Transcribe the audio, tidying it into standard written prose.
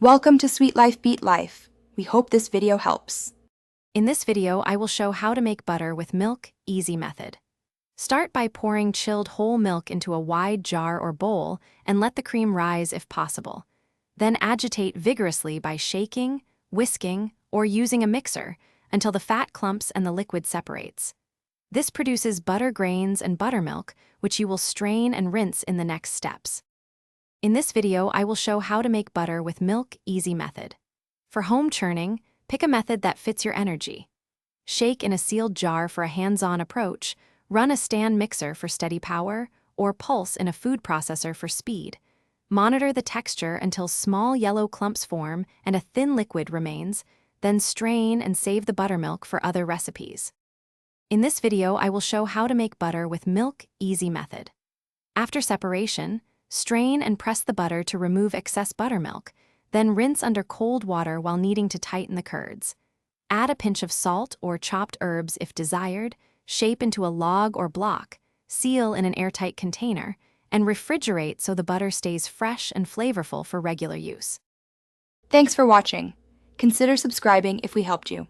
Welcome to Sweet Life Beat Life. We hope this video helps. In this video, I will show how to make butter with milk easy method. Start by pouring chilled whole milk into a wide jar or bowl and let the cream rise if possible. Then agitate vigorously by shaking, whisking, or using a mixer until the fat clumps and the liquid separates. This produces butter grains and buttermilk, which you will strain and rinse in the next steps. In this video, I will show how to make butter with milk easy method. For home churning, pick a method that fits your energy. Shake in a sealed jar for a hands-on approach, run a stand mixer for steady power, or pulse in a food processor for speed. Monitor the texture until small yellow clumps form and a thin liquid remains, then strain and save the buttermilk for other recipes. In this video, I will show how to make butter with milk easy method. After separation, strain and press the butter to remove excess buttermilk, then rinse under cold water while needing to tighten the curds. Add a pinch of salt or chopped herbs if desired, shape into a log or block, seal in an airtight container, and refrigerate so the butter stays fresh and flavorful for regular use. Thanks for watching. Consider subscribing if we helped you.